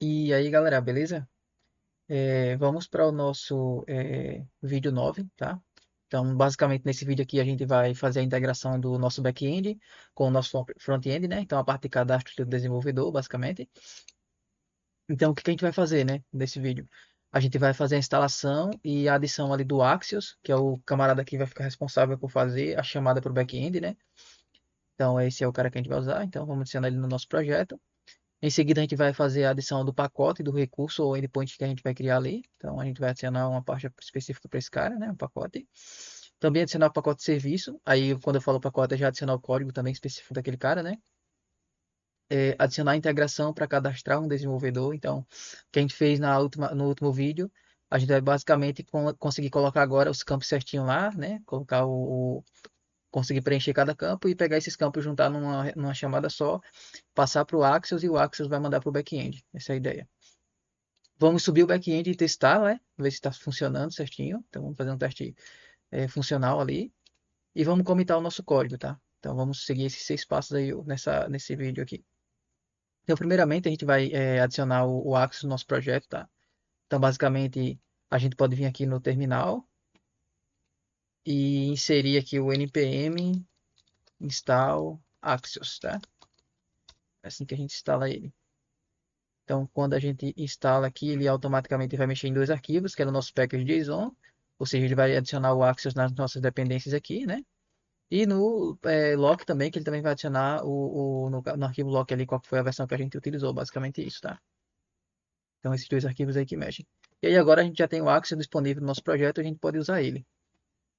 E aí, galera, beleza? Vamos para o nosso vídeo 9, tá? Então, basicamente, nesse vídeo aqui, a gente vai fazer a integração do nosso back-end com o nosso front-end, né? Então, a parte de cadastro do desenvolvedor, basicamente. Então, o que que a gente vai fazer, né, nesse vídeo? A gente vai fazer a instalação e a adição ali do Axios, que é o camarada que vai ficar responsável por fazer a chamada para o back-end, né? Então, esse é o cara que a gente vai usar. Então, vamos adicionar ele no nosso projeto. Em seguida, a gente vai fazer a adição do pacote do recurso ou endpoint que a gente vai criar ali. Então, a gente vai adicionar uma parte específica para esse cara, né? Um pacote. Também adicionar o pacote de serviço. Aí, quando eu falo pacote, é já adicionar o código também específico daquele cara, né? Adicionar a integração para cadastrar um desenvolvedor. Então, o que a gente fez no último vídeo, a gente vai basicamente conseguir colocar agora os campos certinho lá, né? Colocar conseguir preencher cada campo e pegar esses campos, juntar numa chamada só, passar para o Axios e o Axios vai mandar para o back-end. Essa é a ideia. Vamos subir o back-end e testar, né? Ver se está funcionando certinho. Então vamos fazer um teste funcional ali. E vamos comitar o nosso código, tá? Então vamos seguir esses 6 passos aí nesse vídeo aqui. Então, primeiramente, a gente vai adicionar o Axios no nosso projeto, tá? Então, basicamente, a gente pode vir aqui no terminal e inserir aqui o npm install Axios, tá? É assim que a gente instala ele. Então, quando a gente instala aqui, ele automaticamente vai mexer em dois arquivos, que é o nosso package.json, ou seja, ele vai adicionar o Axios nas nossas dependências aqui, né? E no lock também, que ele também vai adicionar no arquivo lock ali, qual foi a versão que a gente utilizou, basicamente isso, tá? Então, esses dois arquivos aí que mexem. E aí, agora a gente já tem o Axios disponível no nosso projeto, a gente pode usar ele.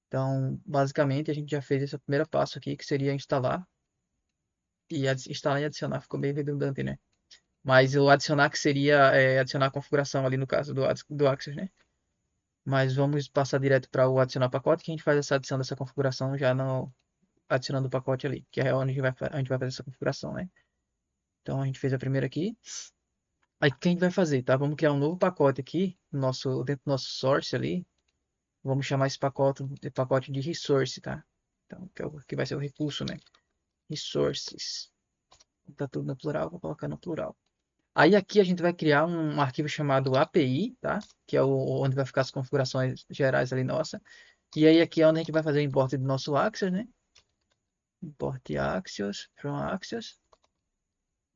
Então, basicamente, a gente já fez esse primeiro passo aqui, que seria instalar. E instalar e adicionar, ficou bem redundante, né? Mas o adicionar que seria adicionar a configuração ali no caso do Axios, né? Mas vamos passar direto para o adicionar pacote, que a gente faz essa adição dessa configuração já no adicionando o pacote ali, que é onde a gente vai fazer essa configuração, né? Então a gente fez a primeira aqui. Aí o que a gente vai fazer, tá? Vamos criar um novo pacote aqui, dentro do nosso source ali. Vamos chamar esse pacote de pacote de resource, tá? Então, que vai ser o recurso, né? Resources. Tá tudo no plural, vou colocar no plural. Aí aqui a gente vai criar um arquivo chamado API, tá? Que é onde vai ficar as configurações gerais ali nossa. E aí aqui é onde a gente vai fazer o import do nosso Axios, né? Import Axios, from Axios.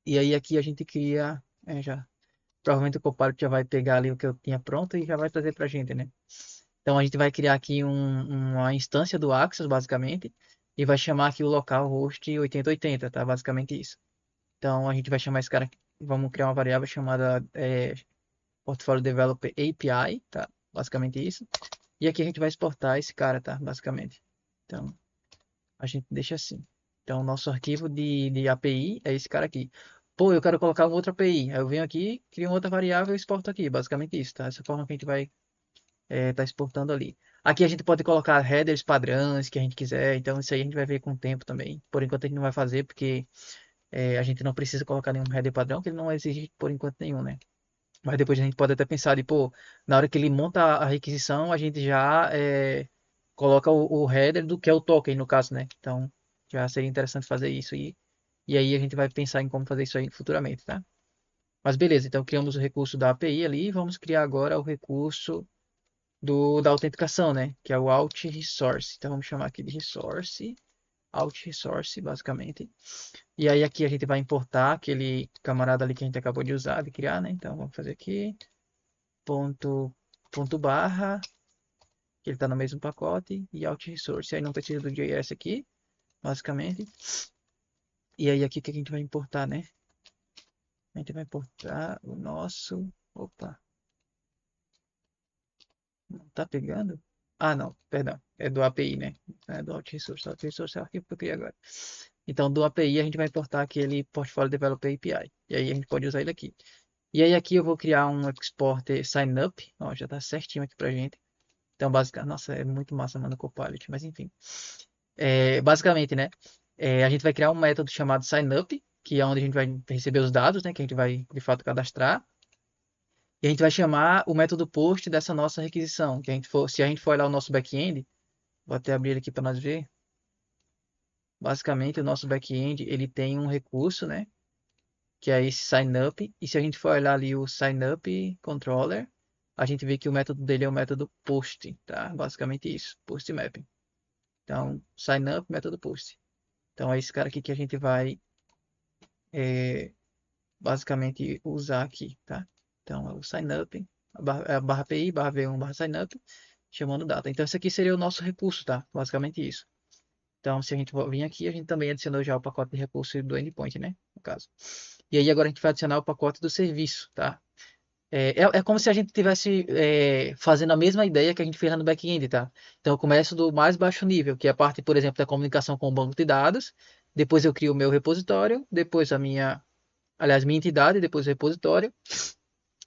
E aí aqui a gente cria, já, provavelmente o Copilot já vai pegar ali o que eu tinha pronto e já vai trazer pra gente, né? Então a gente vai criar aqui uma instância do Axios, basicamente, e vai chamar aqui o localhost 8080, tá? Basicamente isso. Então a gente vai chamar esse cara, vamos criar uma variável chamada Portfolio Developer API, tá? Basicamente isso. E aqui a gente vai exportar esse cara, tá? Basicamente. Então, a gente deixa assim. Então, nosso arquivo de API é esse cara aqui. Pô, eu quero colocar uma outra API. Aí eu venho aqui, crio uma outra variável e exporto aqui. Basicamente isso, tá? Essa forma que a gente vai tá exportando ali. Aqui a gente pode colocar headers padrões que a gente quiser. Então, isso aí a gente vai ver com o tempo também. Por enquanto a gente não vai fazer porque a gente não precisa colocar nenhum header padrão, que ele não exige por enquanto nenhum, né? Mas depois a gente pode até pensar de, pô, na hora que ele monta a requisição, a gente já coloca o header do que é o token, no caso, né? Então, já seria interessante fazer isso. E aí a gente vai pensar em como fazer isso aí futuramente, tá? Mas beleza, então criamos o recurso da API ali e vamos criar agora o recurso da autenticação, né? Que é o Auth Resource. Então vamos chamar aqui de Resource, Auth Resource, basicamente. E aí aqui a gente vai importar aquele camarada ali que a gente acabou de usar, de criar, né? Então vamos fazer aqui. Ponto barra, que ele está no mesmo pacote, e out resource. Aí não precisa do JS aqui, basicamente. E aí aqui o que a gente vai importar, né? A gente vai importar o nosso. Opa, não tá pegando? Ah, não, perdão. É do API, né? É do out resource. Out resource é o arquivo que eu criei agora. Então, do API a gente vai importar aquele Portfolio Developer API. E aí a gente pode usar ele aqui. E aí aqui eu vou criar um export sign up. Ó, já tá certinho aqui pra gente. Então, basicamente, nossa, é muito massa, mano, o Copilot, mas enfim. Basicamente, né? A gente vai criar um método chamado signup, que é onde a gente vai receber os dados, né? Que a gente vai, de fato, cadastrar. E a gente vai chamar o método post dessa nossa requisição. Se a gente for olhar o nosso back-end, vou até abrir ele aqui para nós ver. Basicamente, o nosso back-end, ele tem um recurso, né? que é esse signup. E se a gente for olhar ali o signup controller, a gente vê que o método dele é o método post, tá? Basicamente isso, post mapping. Então, signup, método post. Então, é esse cara aqui que a gente vai basicamente usar aqui, tá? Então, é o signup, a barra API, barra V1, barra signup, chamando data. Então, esse aqui seria o nosso recurso, tá? Basicamente isso. Então, se a gente vir aqui, a gente também adicionou já o pacote de recurso do endpoint, né? No caso. E aí, agora a gente vai adicionar o pacote do serviço, tá? É como se a gente tivesse fazendo a mesma ideia que a gente fez lá no back-end, tá? Então, eu começo do mais baixo nível, que é a parte, por exemplo, da comunicação com o banco de dados. Depois eu crio o meu repositório, depois minha entidade, depois o repositório,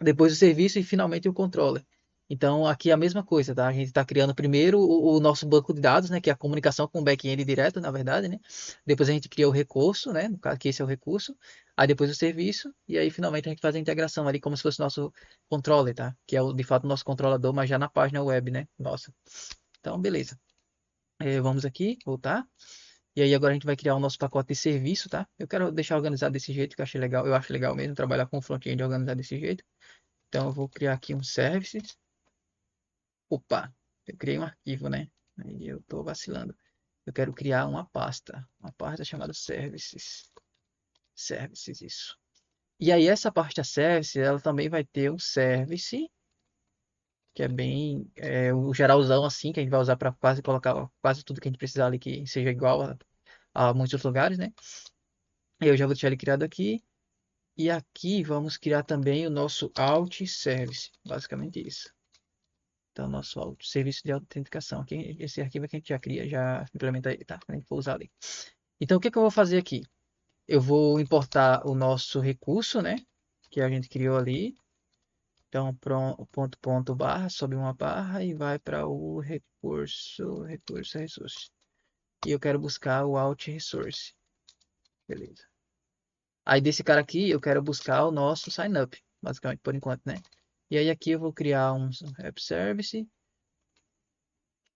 depois o serviço e finalmente o controller. Então, aqui é a mesma coisa, tá? A gente está criando primeiro o nosso banco de dados, né? Que é a comunicação com o back-end direto, na verdade, né? Depois a gente cria o recurso, né? No caso, que esse é o recurso. Aí depois o serviço. E aí, finalmente, a gente faz a integração ali como se fosse nosso controller, tá? Que é, de fato, o nosso controlador, mas já na página web, né? Nossa. Então, beleza. Vamos aqui, voltar. E aí, agora a gente vai criar o nosso pacote de serviço, tá? Eu quero deixar organizado desse jeito, que eu achei legal. Eu acho legal mesmo trabalhar com front-end organizado desse jeito. Então, eu vou criar aqui um services. Opa, eu criei um arquivo, né? Aí eu tô vacilando. Eu quero criar uma pasta chamada services. Services, isso. E aí essa pasta services, ela também vai ter um service, que é bem o geralzão assim, que a gente vai usar para quase colocar quase tudo que a gente precisar ali que seja igual a muitos outros lugares, né? Eu já vou deixar ele criado aqui. E aqui vamos criar também o nosso alt service, basicamente isso. Então, nosso serviço de autenticação. Aqui, esse arquivo que a gente já cria, já implementa ele, tá? A gente for usar ali. Então, o que que eu vou fazer aqui? Eu vou importar o nosso recurso, né? Que a gente criou ali. Então, ponto barra, sobe uma barra e vai para o resource. E eu quero buscar o alt resource. Beleza. Aí desse cara aqui, eu quero buscar o nosso sign up, basicamente, por enquanto, né? E aí aqui eu vou criar um app service.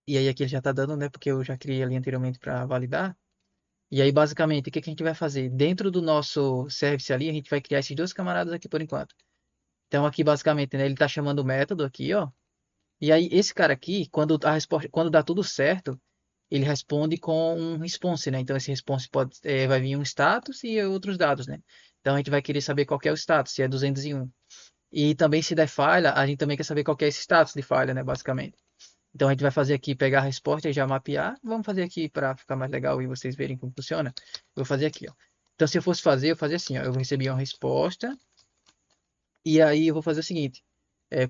E aí aqui ele já está dando, né? Porque eu já criei ali anteriormente para validar. E aí, basicamente, o que que a gente vai fazer? Dentro do nosso service ali, a gente vai criar esses dois camaradas aqui por enquanto. Então, aqui, basicamente, né, ele está chamando o método aqui, ó. E aí, esse cara aqui, quando a resposta, quando dá tudo certo, ele responde com um response, né? Então, esse response vai vir um status e outros dados, né? Então, a gente vai querer saber qual que é o status, se é 201. E também, se der falha, a gente também quer saber qual que é esse status de falha, né? Basicamente. Então a gente vai fazer aqui, pegar a resposta e já mapear. Vamos fazer aqui para ficar mais legal e vocês verem como funciona. Eu vou fazer aqui, ó. Então se eu fosse fazer, eu fazia assim, ó. Eu recebi uma resposta e aí eu vou fazer o seguinte.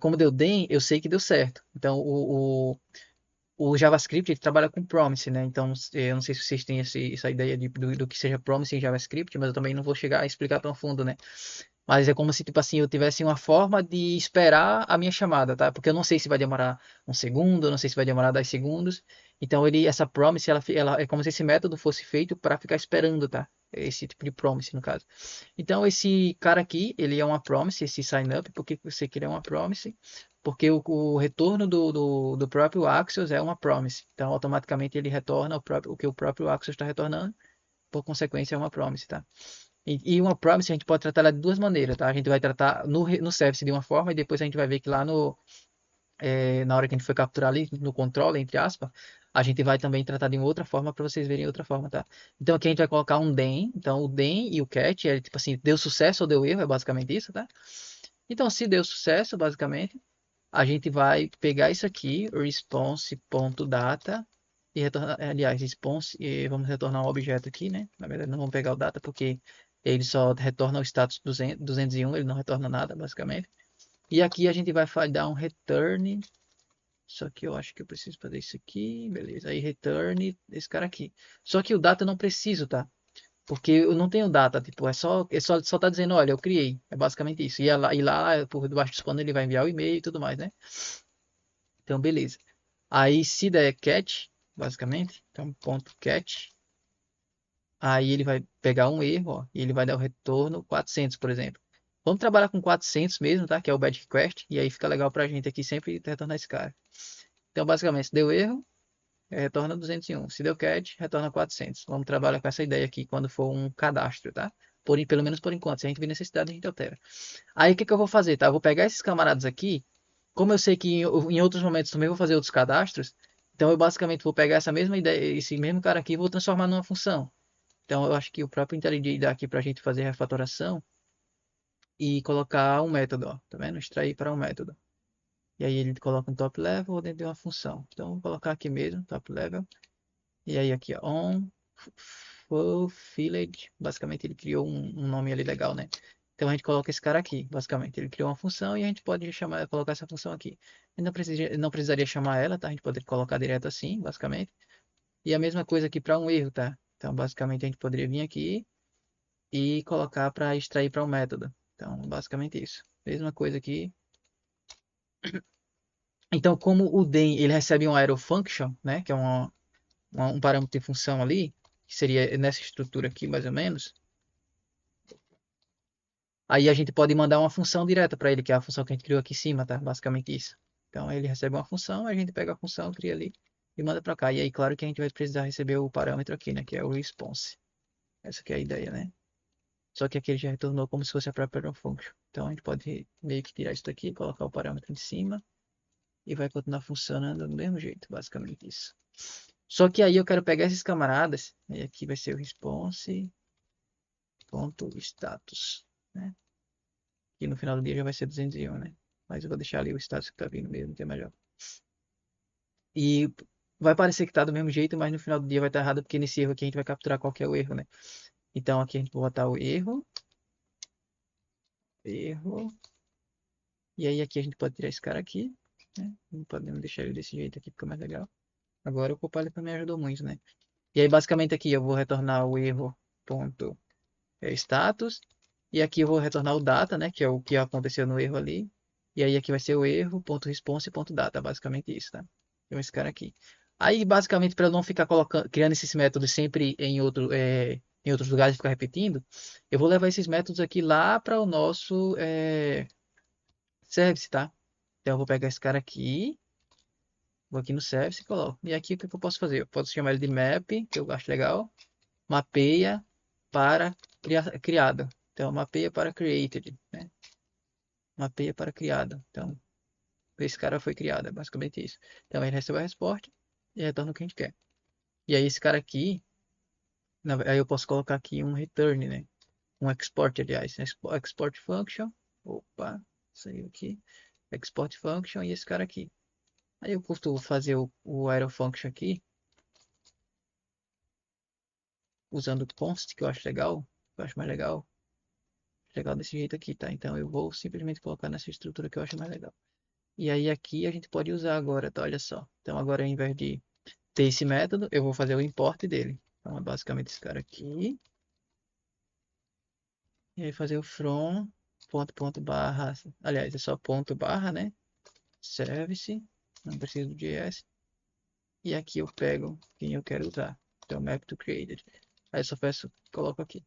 Como deu DEM, eu sei que deu certo. Então o JavaScript ele trabalha com promise, né? Então eu não sei se vocês têm essa ideia do que seja promise em JavaScript, mas eu também não vou chegar a explicar tão fundo, né? Mas é como se, tipo assim, eu tivesse uma forma de esperar a minha chamada, tá? Porque eu não sei se vai demorar um segundo, eu não sei se vai demorar 10 segundos. Então, essa promise, ela é como se esse método fosse feito para ficar esperando, tá? Esse tipo de promise, no caso. Então, esse cara aqui, ele é uma promise, esse sign up. Por que você quer uma promise? Porque o retorno do próprio Axios é uma promise. Então, automaticamente, ele retorna o que o próprio Axios está retornando. Por consequência, é uma promise, tá? E uma promise a gente pode tratar ela de duas maneiras, tá? A gente vai tratar no service de uma forma e depois a gente vai ver que lá na hora que a gente for capturar ali, no controle, entre aspas, a gente vai também tratar de uma outra forma para vocês verem outra forma, tá? Então aqui a gente vai colocar um den, então o den e o catch é tipo assim, deu sucesso ou deu erro, é basicamente isso, tá? Então se deu sucesso, basicamente, a gente vai pegar isso aqui, response.data e retornar, aliás, response, e vamos retornar um objeto aqui, né? Na verdade, não vamos pegar o data porque ele só retorna o status 201, ele não retorna nada, basicamente. E aqui a gente vai dar um return, só que eu acho que eu preciso fazer isso aqui, beleza. Aí return esse cara aqui. Só que o data eu não preciso, tá? Porque eu não tenho data, tipo, só tá dizendo, olha, eu criei. É basicamente isso. E lá por debaixo dos panos, ele vai enviar o e-mail e tudo mais, né? Então, beleza. Aí, se der catch, basicamente, então, ponto catch, aí ele vai pegar um erro, ó, e ele vai dar o retorno 400, por exemplo. Vamos trabalhar com 400 mesmo, tá? Que é o bad request, e aí fica legal pra gente aqui sempre retornar esse cara. Então, basicamente, se deu erro, retorna 201. Se deu catch, retorna 400. Vamos trabalhar com essa ideia aqui quando for um cadastro, tá? Pelo menos por enquanto. Se a gente vir necessidade, a gente altera. Aí o que que eu vou fazer, tá? Eu vou pegar esses camaradas aqui. Como eu sei que em outros momentos também vou fazer outros cadastros, então eu basicamente vou pegar essa mesma ideia, esse mesmo cara aqui e vou transformar numa função. Então eu acho que o próprio IntelliJ dá aqui para a gente fazer refatoração e colocar um método, ó, tá vendo? Extrair para um método. E aí ele coloca um top level dentro de uma função. Então vou colocar aqui mesmo, top level. E aí aqui, ó, on fulfilled. Basicamente ele criou um nome ali legal, né? Então a gente coloca esse cara aqui, basicamente. Ele criou uma função e a gente pode chamar, colocar essa função aqui. E não precisaria chamar ela, tá? A gente poderia colocar direto assim, basicamente. E a mesma coisa aqui para um erro, tá? Então basicamente a gente poderia vir aqui e colocar para extrair para um método. Então basicamente isso. Mesma coisa aqui. Então como o DEM ele recebe um arrow function, né? Que é um parâmetro de função ali, que seria nessa estrutura aqui mais ou menos. Aí a gente pode mandar uma função direta para ele, que é a função que a gente criou aqui em cima, tá? Basicamente isso. Então ele recebe uma função, a gente pega a função, cria ali e manda para cá. E aí, claro que a gente vai precisar receber o parâmetro aqui, né? Que é o response. Essa aqui é a ideia, né? Só que aqui ele já retornou como se fosse a própria function. Então a gente pode meio que tirar isso daqui, colocar o parâmetro em cima e vai continuar funcionando do mesmo jeito, basicamente isso. Só que aí eu quero pegar esses camaradas, e aqui vai ser o response.status, né? E no final do dia já vai ser 201, né? Mas eu vou deixar ali o status que tá vindo mesmo, que é melhor. E vai parecer que tá do mesmo jeito, mas no final do dia vai estar errado, porque nesse erro aqui a gente vai capturar qual que é o erro, né? Então aqui a gente vai botar o erro. E aí aqui a gente pode tirar esse cara aqui, né? Não podemos deixar ele desse jeito aqui, fica mais legal. Agora o Copilot também ajudou muito, né? E aí basicamente aqui eu vou retornar o erro ponto status. E aqui eu vou retornar o data, né? Que é o que aconteceu no erro ali. E aí aqui vai ser o erro.response.data, basicamente isso, tá? Então esse cara aqui. Aí basicamente para eu não ficar colocando, criando esses métodos sempre em outros lugares e ficar repetindo, eu vou levar esses métodos aqui lá para o nosso service, tá? Então eu vou pegar esse cara aqui, vou aqui no service e coloco. E aqui o que eu posso fazer? Eu posso chamar ele de map, que eu acho legal. Mapeia para criado. Então mapeia para created, né? Mapeia para criado. Então esse cara foi criado, é basicamente isso. Então ele recebe a resposta e retorna o que a gente quer. E aí esse cara aqui, aí eu posso colocar aqui um return, né? Um export, aliás, export function. Opa, saiu aqui. Export function e esse cara aqui. Aí eu costumo fazer o arrow function aqui usando o const, que eu acho legal. Eu acho mais legal. Legal desse jeito aqui, tá? Então eu vou simplesmente colocar nessa estrutura que eu acho mais legal. E aí aqui a gente pode usar agora, tá? Olha só. Então agora ao invés de ter esse método, eu vou fazer o import dele. Então é basicamente esse cara aqui. E aí fazer o from ponto barra. Aliás, é só ponto barra, né? Service. Não preciso do JS. E aqui eu pego quem eu quero usar. Então map to created. Aí eu só peço, coloco aqui.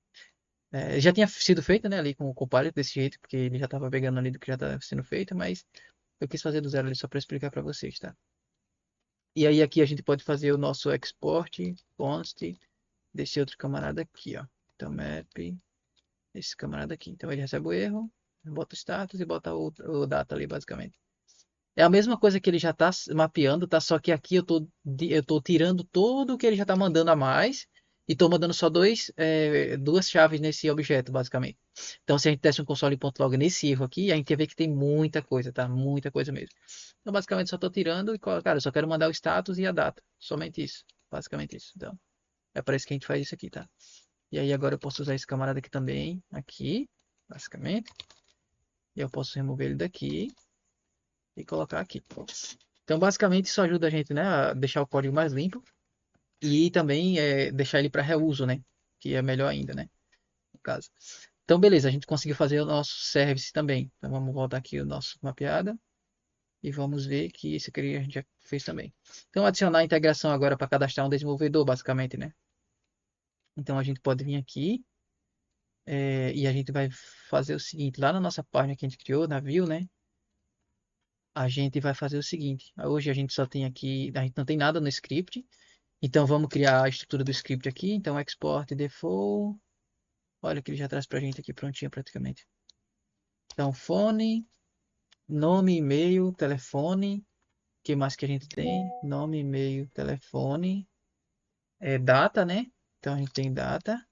Já tinha sido feita, né, ali com o Copilot desse jeito, porque ele já estava pegando ali do que já estava sendo feito, mas eu quis fazer do zero ali só para explicar para vocês, tá? E aí aqui a gente pode fazer o nosso export const desse outro camarada aqui, ó. Então map esse camarada aqui. Então ele recebe o erro, bota o status e bota o data ali basicamente. É a mesma coisa que ele já está mapeando, tá? Só que aqui eu tô tirando tudo que ele já está mandando a mais e estou mandando só duas chaves nesse objeto, basicamente. Então, se a gente desse um console.log nesse erro aqui, a gente ia ver que tem muita coisa, tá? Muita coisa mesmo. Então, basicamente, só estou tirando e, cara, eu só quero mandar o status e a data. Somente isso. Basicamente isso. Então, é para isso que a gente faz isso aqui, tá? E aí, agora eu posso usar esse camarada aqui também, aqui, basicamente. E eu posso remover ele daqui e colocar aqui. Então, basicamente, isso ajuda a gente, né, a deixar o código mais limpo e também deixar ele para reuso, né, que é melhor ainda, né, no caso. Então, beleza, a gente conseguiu fazer o nosso service também. Então, vamos voltar aqui o nosso mapeada e vamos ver que esse aqui a gente já fez também. Então, adicionar a integração agora para cadastrar um desenvolvedor, basicamente, né. Então, a gente pode vir aqui e a gente vai fazer o seguinte, lá na nossa página que a gente criou, na view, né, a gente vai fazer o seguinte. Hoje a gente só tem aqui, a gente não tem nada no script. Então vamos criar a estrutura do script aqui. Então export default Olha que ele já traz pra gente aqui prontinho praticamente. Então, fone, nome, e-mail, telefone. O que mais que a gente tem? Nome, e-mail, telefone. Data, né? Então a gente tem data,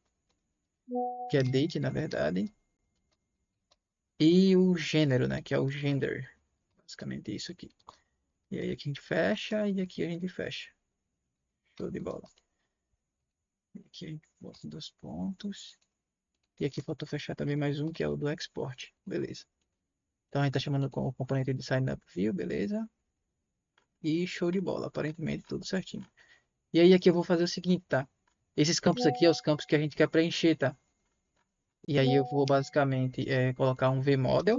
que é date, na verdade. E o gênero, né? Que é o gender. Basicamente isso aqui. E aí aqui a gente fecha e aqui a gente fecha. Show de bola. Aqui a gente bota dois pontos. E aqui faltou fechar também mais um, que é o do export. Beleza. Então a gente tá chamando com o componente de sign up view, beleza? E show de bola, aparentemente tudo certinho. E aí aqui eu vou fazer o seguinte, tá? Esses campos aqui é os campos que a gente quer preencher, tá? E aí eu vou basicamente colocar um vModel.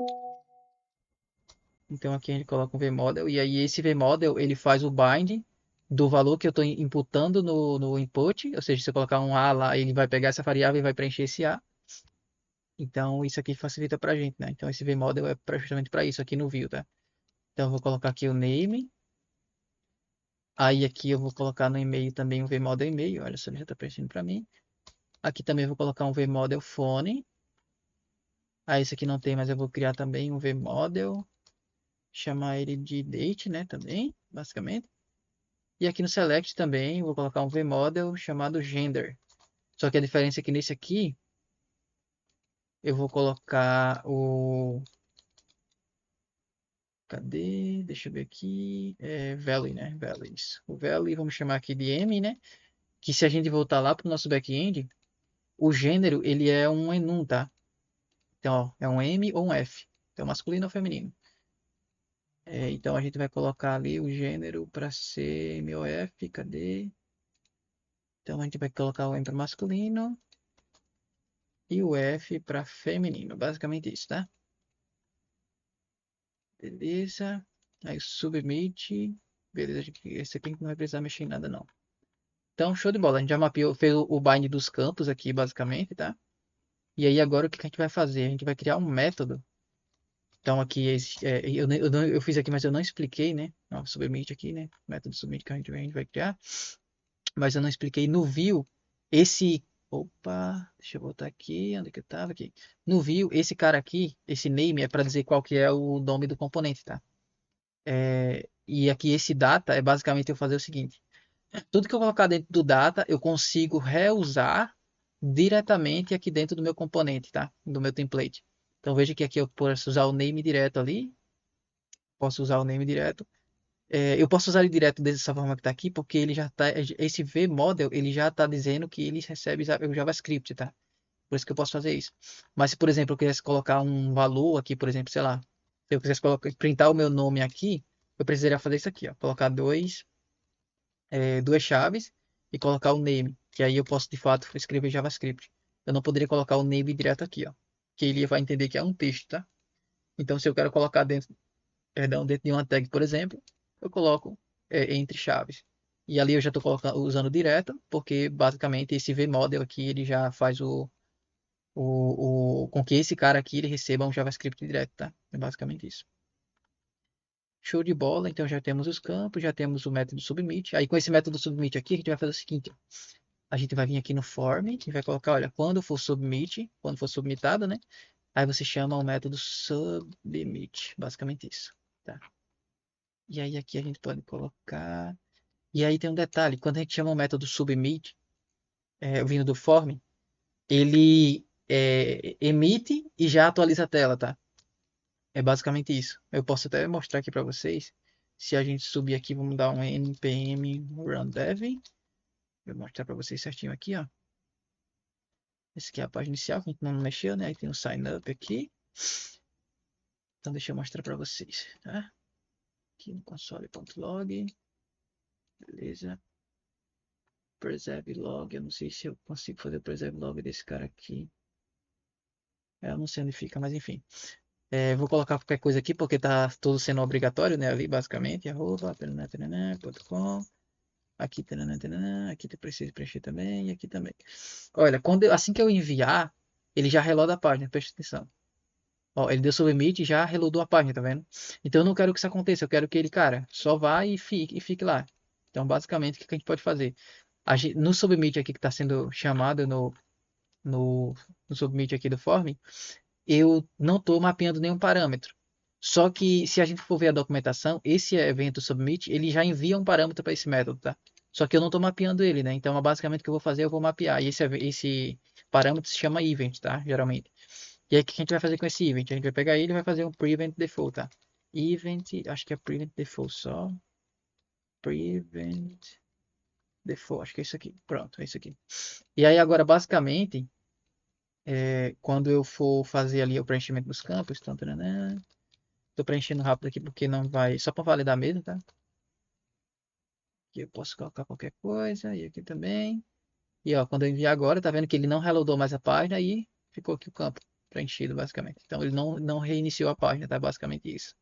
Então aqui a gente coloca um vModel. E aí esse vModel ele faz o bind do valor que eu estou imputando no input. Ou seja, se eu colocar um A lá, ele vai pegar essa variável e vai preencher esse A. Então isso aqui facilita pra gente, né? Então esse vModel é justamente para isso aqui no view, tá? Então eu vou colocar aqui o name. Aí aqui eu vou colocar no e-mail também um vModel e-mail. Olha só, ele já está preenchendo para mim. Aqui também eu vou colocar um vModel phone. Aí esse aqui não tem, mas eu vou criar também um vModel. Chamar ele de date, né? Também, basicamente. E aqui no select também eu vou colocar um vModel chamado gender. Só que a diferença é que nesse aqui eu vou colocar o... Cadê? Deixa eu ver aqui. Value, né? Values. O value vamos chamar aqui de M, né? Que se a gente voltar lá para o nosso back-end, o gênero ele é um enum, tá? Então, ó, é um M ou um F. Então, masculino ou feminino. Então, a gente vai colocar ali o gênero para ser M ou F. Cadê? Então, a gente vai colocar o M para masculino e o F para feminino. Basicamente isso, tá? Beleza. Aí, submit. Beleza, esse aqui não vai precisar mexer em nada, não. Então, show de bola. A gente já mapeou, fez o bind dos campos aqui, basicamente, tá? E aí, agora, o que a gente vai fazer? A gente vai criar um método. Então aqui eu fiz aqui, mas eu não expliquei, né? Ó, submit aqui, né? Método submit que a gente vai criar, mas eu não expliquei no view esse. Opa, deixa eu voltar aqui, onde que eu tava aqui? No view, esse cara aqui, esse name é para dizer qual que é o nome do componente, tá? E aqui esse data é basicamente eu fazer o seguinte: tudo que eu colocar dentro do data, eu consigo reusar diretamente aqui dentro do meu componente, tá? Do meu template. Então veja que aqui eu posso usar o name direto ali, posso usar o name direto. Eu posso usar ele direto dessa forma que está aqui, porque ele já tá, esse vModel, ele já está dizendo que ele recebe o JavaScript, tá? Por isso que eu posso fazer isso. Mas se, por exemplo, eu quisesse colocar um valor aqui, por exemplo, sei lá, se eu quisesse printar o meu nome aqui, eu precisaria fazer isso aqui, ó, colocar duas chaves e colocar o name, que aí eu posso de fato escrever JavaScript. Eu não poderia colocar o name direto aqui, ó, que ele vai entender que é um texto, tá? Então, se eu quero colocar dentro de uma tag, por exemplo, eu coloco entre chaves. E ali eu já estou usando direto, porque basicamente esse vModel aqui ele já faz com que esse cara aqui ele receba um JavaScript direto, tá? É basicamente isso. Show de bola, então já temos os campos, já temos o método submit. Aí com esse método submit aqui, a gente vai fazer o seguinte: a gente vai vir aqui no form e vai colocar, olha, quando for submit, quando for submitado, né? Aí você chama o método submit, basicamente isso, tá? E aí aqui a gente pode colocar. E aí tem um detalhe, quando a gente chama o método submit, vindo do form, ele emite e já atualiza a tela, tá? É basicamente isso. Eu posso até mostrar aqui para vocês. Se a gente subir aqui, vamos dar um npm run dev. Vou mostrar para vocês certinho aqui, ó. Essa aqui é a página inicial, que a gente não mexeu, né? Aí tem o sign up aqui. Então deixa eu mostrar para vocês, tá? Aqui no console.log. Beleza. Preserve log. Eu não sei se eu consigo fazer o preserve log desse cara aqui. Eu não sei onde fica, mas enfim. Vou colocar qualquer coisa aqui, porque tá tudo sendo obrigatório, né? Ali, basicamente. Arroba, .com. Aqui, aqui tu precisa preencher também, e aqui também. Olha, assim que eu enviar, ele já reloada a página, presta atenção. Ó, ele deu submit e já reloadou a página, tá vendo? Então eu não quero que isso aconteça, eu quero que ele, cara, só vá e fique lá. Então, basicamente, o que a gente pode fazer? No submit aqui que está sendo chamado no, no submit aqui do form, eu não estou mapeando nenhum parâmetro. Só que se a gente for ver a documentação, esse evento submit, ele já envia um parâmetro para esse método, tá? Só que eu não estou mapeando ele, né? Então, basicamente o que eu vou fazer, eu vou mapear. E esse parâmetro se chama event, tá? Geralmente. E aí, o que a gente vai fazer com esse event? A gente vai pegar ele e vai fazer um prevent default, tá? Event, acho que é prevent default só. Prevent default, acho que é isso aqui. Pronto, é isso aqui. E aí, agora, basicamente, quando eu for fazer ali o preenchimento dos campos, então, tô preenchendo rápido aqui porque não vai, só para validar mesmo, tá? Aqui eu posso colocar qualquer coisa, e aqui também. E ó, quando eu enviar agora, tá vendo que ele não reloadou mais a página e ficou aqui o campo preenchido, basicamente. Então ele não reiniciou a página, tá? Basicamente isso.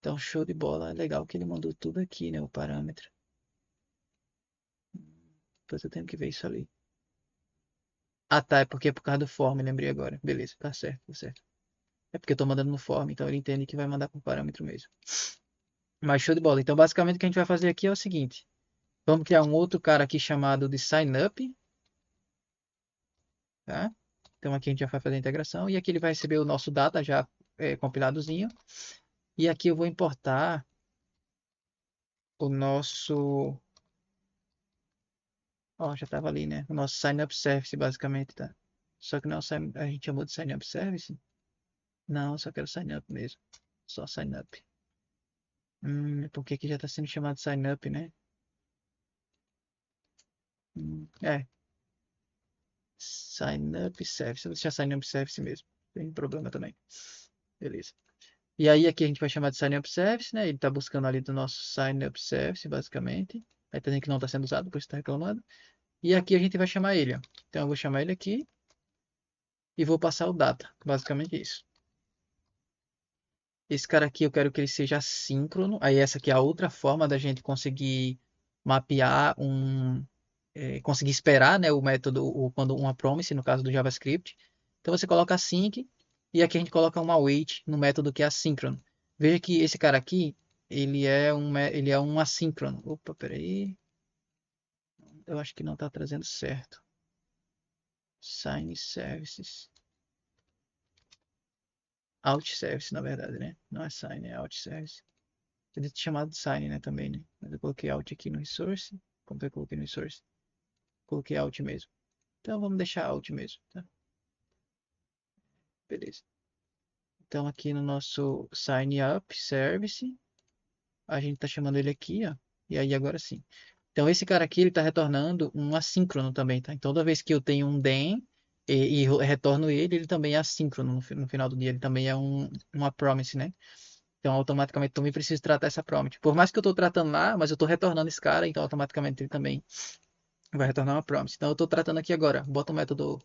Então, show de bola. É legal que ele mandou tudo aqui, né? O parâmetro. Depois eu tenho que ver isso ali. Ah, tá. É porque é por causa do form, lembrei agora. Beleza, tá certo, tá certo. É porque eu tô mandando no form, então ele entende que vai mandar por parâmetro mesmo. Mas show de bola. Então, basicamente, o que a gente vai fazer aqui é o seguinte. Vamos criar um outro cara aqui chamado de signup, tá? Então, aqui a gente já vai fazer a integração. E aqui ele vai receber o nosso data já compiladozinho. E aqui eu vou importar o nosso... Ó, já estava ali, né? O nosso sign-up service, basicamente, tá? Só que não, a gente chamou de sign-up service? Não, só quero sign-up mesmo. Só sign-up. Porque aqui já está sendo chamado de sign-up, né? É, sign-up service. Eu vou deixar sign-up service mesmo. Tem problema também. Beleza. E aí aqui a gente vai chamar de sign-up service, né? Ele está buscando ali do nosso sign-up service, basicamente. Aí tá dizendo que não está sendo usado, por isso está reclamando. E aqui a gente vai chamar ele, ó. Então eu vou chamar ele aqui e vou passar o data. Basicamente isso. Esse cara aqui eu quero que ele seja assíncrono. Aí essa aqui é a outra forma da gente conseguir mapear conseguir esperar, né, o método, quando uma promise, no caso do JavaScript. Então você coloca async e aqui a gente coloca uma await no método que é assíncrono. Veja que esse cara aqui, ele é um assíncrono. Opa, peraí. Eu acho que não está trazendo certo. Sign services. Out service, na verdade, né? Não é sign, é out service. Podia ter chamado de sign, né, também, né? Mas eu coloquei out aqui no resource. Como que eu coloquei no resource? Coloquei out mesmo. Então vamos deixar out mesmo, tá? Beleza. Então aqui no nosso sign up service, a gente tá chamando ele aqui, ó. E aí agora sim. Então esse cara aqui, ele tá retornando um assíncrono também, tá? Então toda vez que eu tenho um den e retorno ele, ele também é assíncrono no final do dia. Ele também é uma promise, né? Então, automaticamente, também preciso tratar essa prompt. Por mais que eu estou tratando lá, mas eu estou retornando esse cara, então automaticamente ele também vai retornar uma prompt. Então, eu estou tratando aqui agora. Boto um método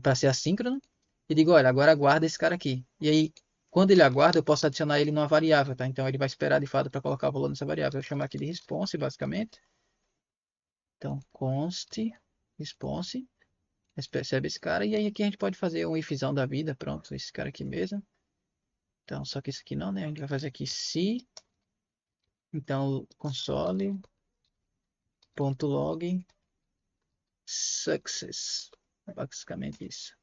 para ser assíncrono e digo, olha, agora aguarda esse cara aqui. E aí, quando ele aguarda, eu posso adicionar ele numa variável, tá? Então, ele vai esperar de fato para colocar o valor nessa variável. Eu chamo aqui de response, basicamente. Então, const response. Recebe esse cara. E aí, aqui a gente pode fazer um ifzão da vida. Pronto, esse cara aqui mesmo. Então, só que isso aqui não, né? A gente vai fazer aqui se. Então, console.log success. Basicamente isso.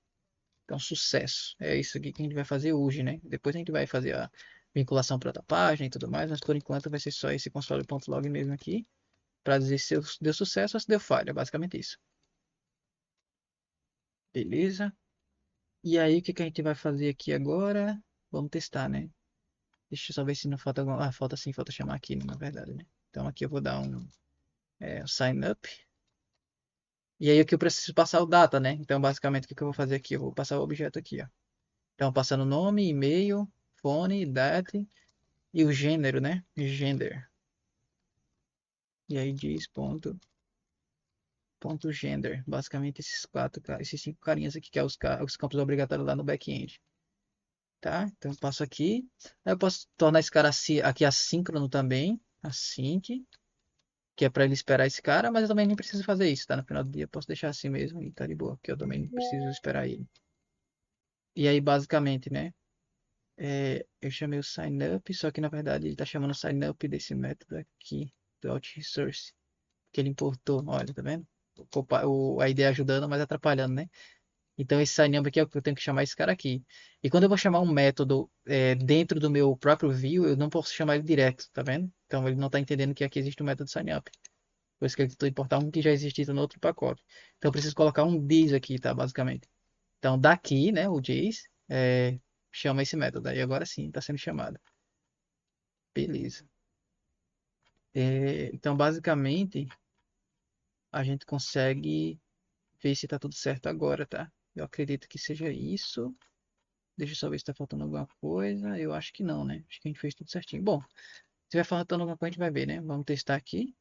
Então, sucesso. É isso aqui que a gente vai fazer hoje, né? Depois a gente vai fazer a vinculação para outra página e tudo mais, mas por enquanto vai ser só esse console.log mesmo aqui, para dizer se deu sucesso ou se deu falha. Basicamente isso. Beleza? E aí, o que que a gente vai fazer aqui agora? Vamos testar, né? Deixa eu só ver se não falta alguma. Ah, falta sim, falta chamar aqui, na verdade, né? Então aqui eu vou dar um sign up. E aí aqui eu preciso passar o data, né? Então basicamente o que eu vou fazer aqui? Eu vou passar o objeto aqui, ó. Então passando nome, e-mail, fone, date e o gênero, né? Gender. E aí diz ponto gender. Basicamente esses cinco carinhas aqui que é os campos obrigatórios lá no back-end. Tá? Então eu passo aqui. Aí eu posso tornar esse cara aqui assíncrono também. Async. Que é para ele esperar esse cara, mas eu também nem preciso fazer isso, tá? No final do dia eu posso deixar assim mesmo e tá de boa, porque eu também não preciso esperar ele. E aí, basicamente, né? Eu chamei o sign up, só que na verdade ele está chamando o sign up desse método aqui, do out resource, que ele importou. Olha, tá vendo? a ideia ajudando, mas atrapalhando, né? Então esse signup aqui é o que eu tenho que chamar esse cara aqui. E quando eu vou chamar um método dentro do meu próprio view, eu não posso chamar ele direto, tá vendo? Então ele não está entendendo que aqui existe um método signup. Por isso que ele tentou importar um que já existia no outro pacote. Então eu preciso colocar um this aqui, tá? Basicamente. Então daqui, né, o this, chama esse método. Aí agora sim, está sendo chamado. Beleza. Então basicamente a gente consegue ver se está tudo certo agora, tá? Eu acredito que seja isso. Deixa eu só ver se tá faltando alguma coisa. Eu acho que não, né? Acho que a gente fez tudo certinho. Bom, se tiver faltando alguma coisa, a gente vai ver, né? Vamos testar aqui.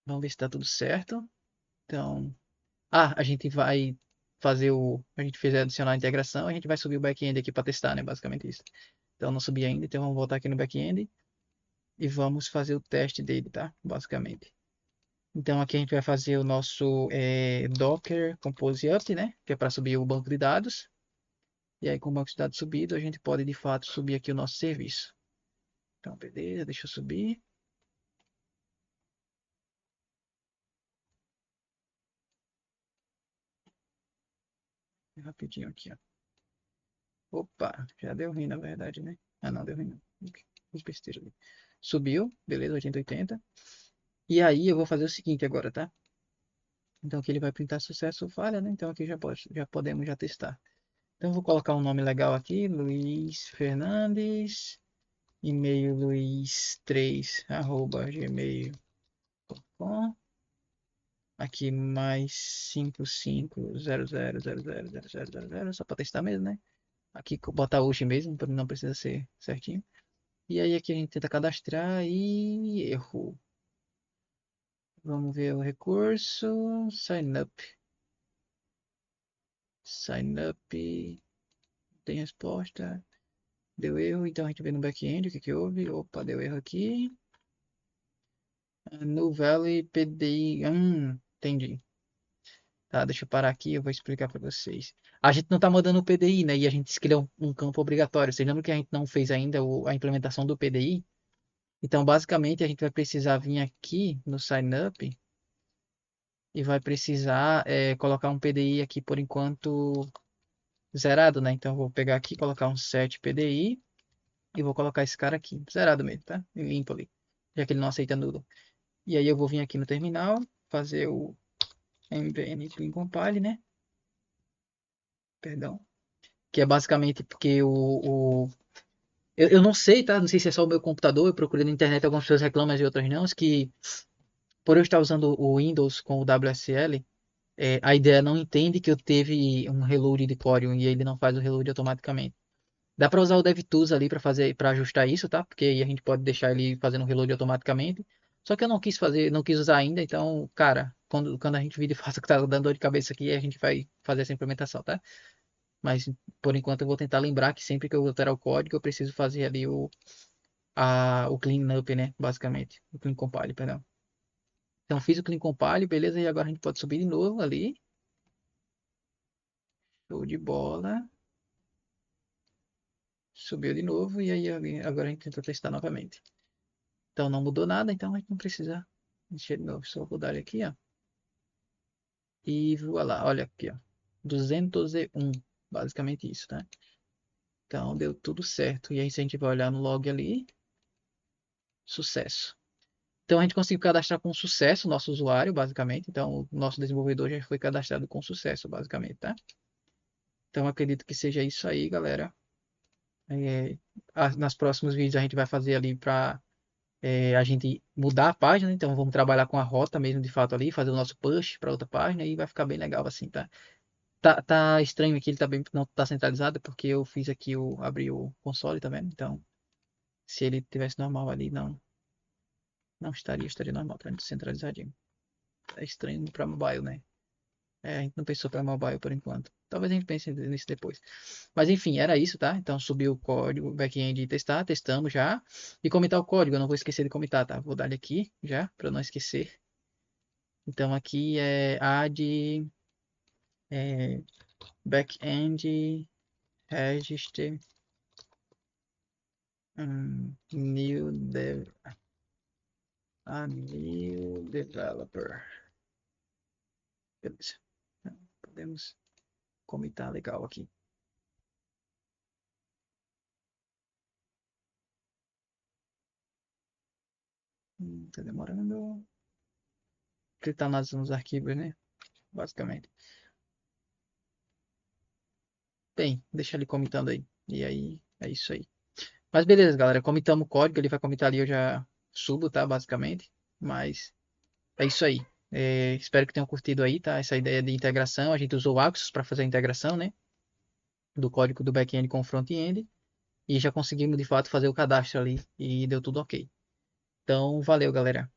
Vamos ver se tá tudo certo. Então, a gente vai fazer o. A gente fez adicionar a integração. A gente vai subir o back-end aqui para testar, né? Basicamente isso. Então, não subi ainda. Então, vamos voltar aqui no back-end e vamos fazer o teste dele, tá? Basicamente. Então, aqui a gente vai fazer o nosso Docker Compose Up, né? Que é para subir o banco de dados. E aí, com o banco de dados subido, a gente pode de fato subir aqui o nosso serviço. Então, beleza, deixa eu subir. Rapidinho aqui, ó. Opa, já deu ruim na verdade, né? Ah, não, deu ruim não. Fiz besteira ali. Subiu, beleza, 8080. E aí eu vou fazer o seguinte agora, tá? Então aqui ele vai printar sucesso ou falha, né? Então aqui já podemos já testar. Então eu vou colocar um nome legal aqui, Luiz Fernandes, e-mail luiz3 arroba gmail.com. Aqui mais 5500000000, só para testar mesmo, né? Aqui botar hoje mesmo, não precisa ser certinho. E aí aqui a gente tenta cadastrar e errou. Vamos ver o recurso. Sign up. Sign up. Tem resposta. Deu erro, então a gente vê no back-end o que que houve. Opa, deu erro aqui. No Valley PDI. Entendi. Tá, deixa eu parar aqui, eu vou explicar para vocês. A gente não tá mandando o PDI, né? E a gente disse que ele é um campo obrigatório. Vocês lembram que a gente não fez ainda a implementação do PDI? Então, basicamente, a gente vai precisar vir aqui no sign up e vai precisar colocar um PDI aqui por enquanto zerado, né? Então, eu vou pegar aqui, colocar um set PDI e vou colocar esse cara aqui, zerado mesmo, tá? Limpo ali, já que ele não aceita nulo. E aí eu vou vir aqui no terminal, fazer o npm clean compile, né? Perdão. Que é basicamente porque eu não sei, tá? Não sei se é só o meu computador, eu procurei na internet, algumas pessoas reclamam e outras não, que por eu estar usando o Windows com o WSL, a ideia não entende que eu teve um reload de Corium e ele não faz o reload automaticamente. Dá para usar o DevTools ali para fazer, para ajustar isso, tá? Porque aí a gente pode deixar ele fazendo o reload automaticamente. Só que eu não quis fazer, não quis usar ainda, então, cara, quando a gente vir de fato que tá dando dor de cabeça aqui, a gente vai fazer essa implementação, tá? Mas por enquanto eu vou tentar lembrar que sempre que eu alterar o código, eu preciso fazer ali o cleanup, né? Basicamente, o clean compile, perdão. Então fiz o clean compile, beleza, e agora a gente pode subir de novo ali. Show de bola. Subiu de novo e aí agora a gente tenta testar novamente. Então não mudou nada, então a gente não precisa mexer de novo. Só vou dar aqui, ó. E voilá, olha aqui, ó. 201, basicamente isso, tá? Então deu tudo certo. E aí se a gente vai olhar no log ali, sucesso. Então a gente conseguiu cadastrar com sucesso o nosso usuário, basicamente. Então o nosso desenvolvedor já foi cadastrado com sucesso, basicamente, tá? Então acredito que seja isso aí, galera. É, nas próximos vídeos a gente vai fazer ali para a gente mudar a página, então vamos trabalhar com a rota mesmo de fato ali, fazer o nosso push para outra página e vai ficar bem legal assim, tá? Tá estranho aqui, ele tá bem, não tá centralizado porque eu fiz aqui abri o console, tá vendo? Então, se ele tivesse normal ali, não estaria normal, tá centralizadinho. É estranho para mobile, né? A gente não pensou para mobile por enquanto. Talvez a gente pense nisso depois. Mas enfim, era isso, tá? Então subiu o código, back-end e testar, testamos já. E comentar o código, eu não vou esquecer de comentar, tá? Vou dar ele aqui já, para não esquecer. Então aqui é add é, back-end register new dev, a new developer. Beleza. Podemos comitar legal aqui. Tá demorando. Porque tá nos arquivos, né? Basicamente. Bem, deixa ele comitando aí. E aí, é isso aí. Mas beleza, galera. Comitamos o código. Ele vai comitar ali, eu já subo, tá? Basicamente. Mas é isso aí. Espero que tenham curtido aí, tá? Essa ideia de integração. A gente usou o Axis para fazer a integração, né? Do código do back-end com o front-end. E já conseguimos, de fato, fazer o cadastro ali. E deu tudo ok. Então, valeu, galera.